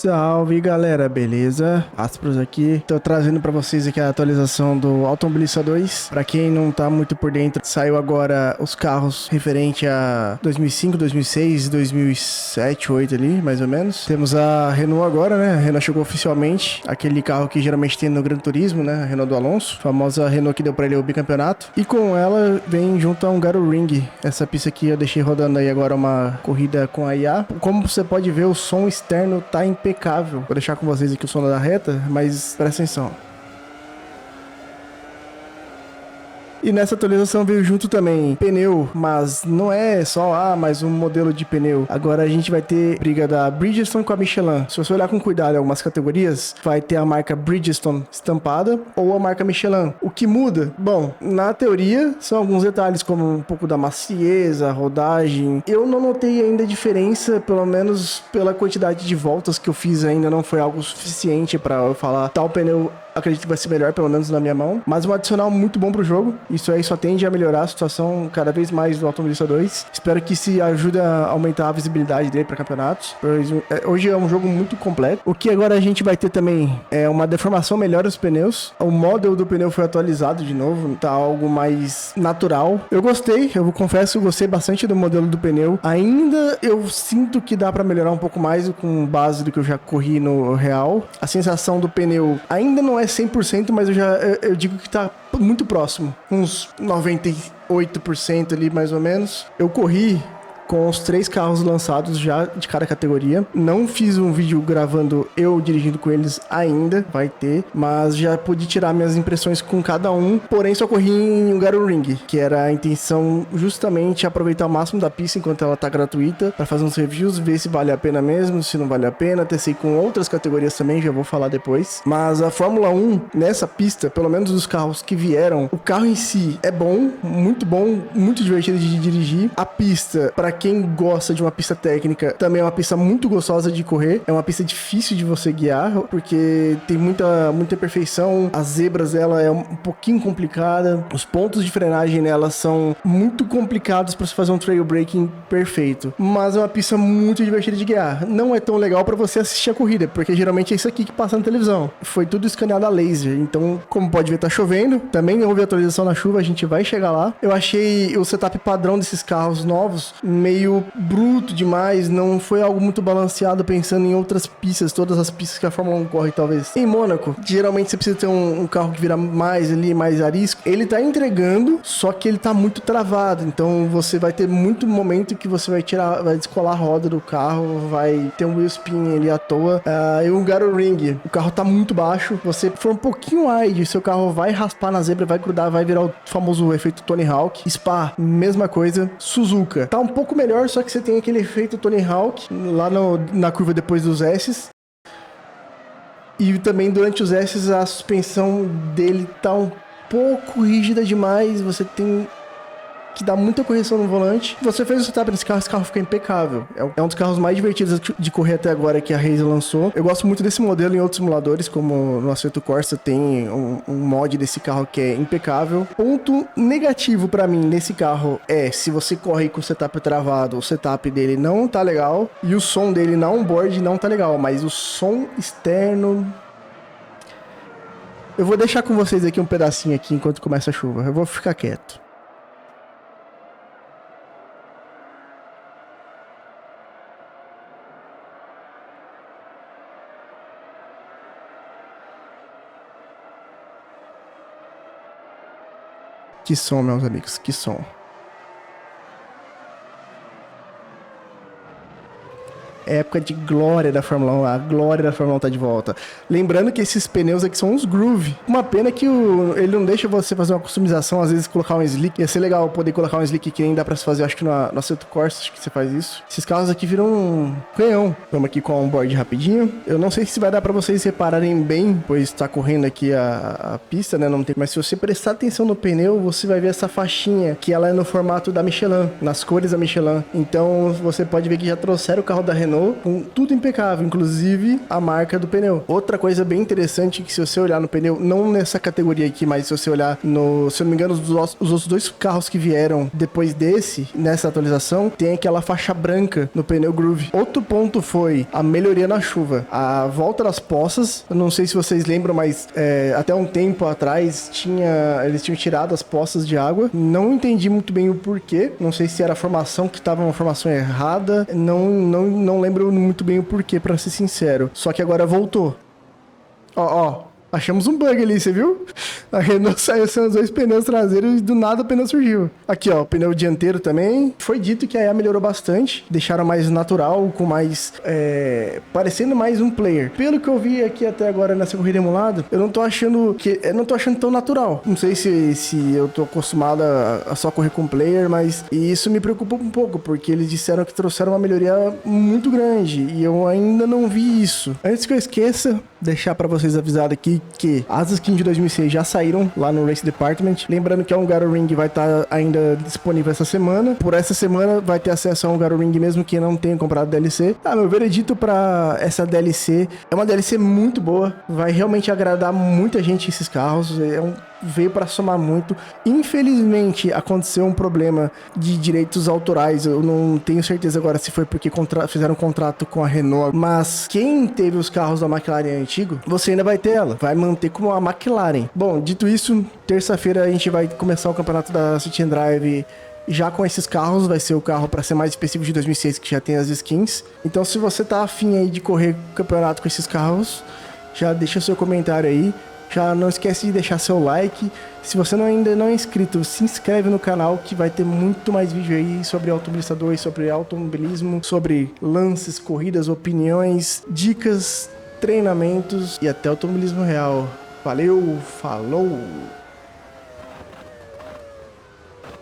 Salve galera, beleza? Aspros aqui, tô trazendo pra vocês aqui a atualização do Automobilista 2. Pra quem não tá muito por dentro, saiu agora os carros referente a 2005, 2006, 2007, 2008 ali, mais ou menos. Temos a Renault agora, né? A Renault chegou oficialmente, aquele carro que geralmente tem no Gran Turismo, né? A Renault do Alonso, a famosa Renault que deu pra ele o bicampeonato. E com ela vem junto a um Hungaroring. Essa pista aqui eu deixei rodando aí agora uma corrida com a IA. Como você pode ver, o som externo tá impecável. Vou deixar com vocês aqui o som da reta, mas presta atenção. E nessa atualização veio junto também pneu, mas não é só mais um modelo de pneu. Agora a gente vai ter briga da Bridgestone com a Michelin. Se você olhar com cuidado em algumas categorias, vai ter a marca Bridgestone estampada ou a marca Michelin. O que muda? Bom, na teoria são alguns detalhes como um pouco da maciez, a rodagem. Eu não notei ainda diferença, pelo menos pela quantidade de voltas que eu fiz ainda não foi algo suficiente para eu falar tal pneu acredito que vai ser melhor, pelo menos na minha mão. Mas um adicional muito bom pro jogo. Isso aí só tende a melhorar a situação cada vez mais do Automobilista 2. Espero que isso ajude a aumentar a visibilidade dele para campeonatos. Hoje é um jogo muito completo. O que agora a gente vai ter também é uma deformação melhor dos pneus. O modelo do pneu foi atualizado de novo. Tá algo mais natural. Eu gostei. Eu confesso, eu gostei bastante do modelo do pneu. Ainda eu sinto que dá para melhorar um pouco mais com base do que eu já corri no real. A sensação do pneu ainda não é 100%, mas eu digo que tá muito próximo, uns 98% ali mais ou menos. Eu corri com os 3 carros lançados já de cada categoria. Não fiz um vídeo gravando eu dirigindo com eles ainda, vai ter, mas já pude tirar minhas impressões com cada um, porém só corri em Hungaroring, que era a intenção justamente aproveitar o máximo da pista enquanto ela tá gratuita, para fazer uns reviews, ver se vale a pena mesmo, se não vale a pena. Testei com outras categorias também, já vou falar depois. Mas a Fórmula 1, nessa pista, pelo menos dos carros que vieram, o carro em si é bom, muito divertido de dirigir. A pista, para quem gosta de uma pista técnica, também é uma pista muito gostosa de correr. É uma pista difícil de você guiar, porque tem muita imperfeição. As zebras dela é um pouquinho complicada. Os pontos de frenagem nela são muito complicados para você fazer um trail braking perfeito. Mas é uma pista muito divertida de guiar. Não é tão legal para você assistir a corrida, porque geralmente é isso aqui que passa na televisão. Foi tudo escaneado a laser. Então, como pode ver, tá chovendo. Também houve atualização na chuva, a gente vai chegar lá. Eu achei o setup padrão desses carros novos meio bruto demais, não foi algo muito balanceado pensando em outras pistas, todas as pistas que a Fórmula 1 corre, talvez. Em Mônaco, geralmente você precisa ter um carro que vira mais ali, mais arisco. Ele tá entregando, só que ele tá muito travado, então você vai ter muito momento que você vai descolar a roda do carro, vai ter um wheel spin ali à toa. E o Hungaroring, o carro tá muito baixo, você for um pouquinho wide, seu carro vai raspar na zebra, vai grudar, vai virar o famoso efeito Tony Hawk. Spa, mesma coisa. Suzuka, tá um pouco melhor, só que você tem aquele efeito Tony Hawk lá na curva depois dos S's. E também durante os S's a suspensão dele tá um pouco rígida demais, você tem que dá muita correção no volante. Você fez o setup desse carro, esse carro fica impecável. É um dos carros mais divertidos de correr até agora que a Razer lançou. Eu gosto muito desse modelo em outros simuladores, como no Assetto Corsa tem um mod desse carro que é impecável. Ponto negativo pra mim nesse carro é, se você corre com o setup travado, o setup dele não tá legal e o som dele na onboard não tá legal, mas o som externo... Eu vou deixar com vocês aqui um pedacinho aqui enquanto começa a chuva. Eu vou ficar quieto. Que som, meus amigos, que som. É época de glória da Fórmula 1, a glória da Fórmula 1 tá de volta. Lembrando que esses pneus aqui são uns groove. Uma pena que ele não deixa você fazer uma customização, às vezes colocar um slick. Ia ser legal poder colocar um slick que nem dá pra se fazer, acho que no Assetto Corsa, acho que você faz isso. Esses carros aqui viram um canhão. Vamos aqui com a onboard rapidinho. Eu não sei se vai dar pra vocês repararem bem, pois tá correndo aqui a pista, né, não tem. Mas se você prestar atenção no pneu, você vai ver essa faixinha, que ela é no formato da Michelin, nas cores da Michelin. Então você pode ver que já trouxeram o carro da Renault Renault, com tudo impecável, inclusive a marca do pneu. Outra coisa bem interessante que se você olhar no pneu, não nessa categoria aqui, mas se você olhar no, se eu não me engano, os outros dois carros que vieram depois desse, nessa atualização, tem aquela faixa branca no pneu Groove. Outro ponto foi a melhoria na chuva. A volta das poças, eu não sei se vocês lembram, mas até um tempo atrás eles tinham tirado as poças de água. Não entendi muito bem o porquê. Não sei se era a formação que estava uma formação errada. Não lembro muito bem o porquê, pra ser sincero. Só que agora voltou. Ó. Achamos um bug ali, você viu? A Renault saiu sem os dois pneus traseiros e do nada o pneu surgiu. Aqui, ó, o pneu dianteiro também. Foi dito que a EA melhorou bastante. Deixaram mais natural, com mais... parecendo mais um player. Pelo que eu vi aqui até agora nessa corrida emulada, eu não tô achando tão natural. Não sei se eu tô acostumado a só correr com player, mas isso me preocupa um pouco, porque eles disseram que trouxeram uma melhoria muito grande e eu ainda não vi isso. Antes que eu esqueça, deixar pra vocês avisado aqui que as skins de 2006 já saíram lá no Race Department. Lembrando que a Hungaroring vai estar ainda disponível essa semana. Por essa semana vai ter acesso a Hungaroring mesmo quem não tenha comprado DLC. Meu veredito pra essa DLC é uma DLC muito boa. Vai realmente agradar muita gente esses carros. Veio para somar muito. Infelizmente aconteceu um problema de direitos autorais. Eu não tenho certeza agora se foi porque fizeram um contrato com a Renault, mas quem teve os carros da McLaren antigo, você ainda vai ter ela, vai manter como a McLaren. Bom, dito isso, terça-feira a gente vai começar o campeonato da City and Drive já com esses carros. Vai ser o carro, para ser mais específico, de 2006, que já tem as skins. Então se você tá afim aí de correr campeonato com esses carros, já deixa seu comentário aí. Já não esquece de deixar seu like. Se você ainda não é inscrito, se inscreve no canal, que vai ter muito mais vídeo aí sobre Automobilista 2, sobre automobilismo, sobre lances, corridas, opiniões, dicas, treinamentos e até automobilismo real. Valeu, falou!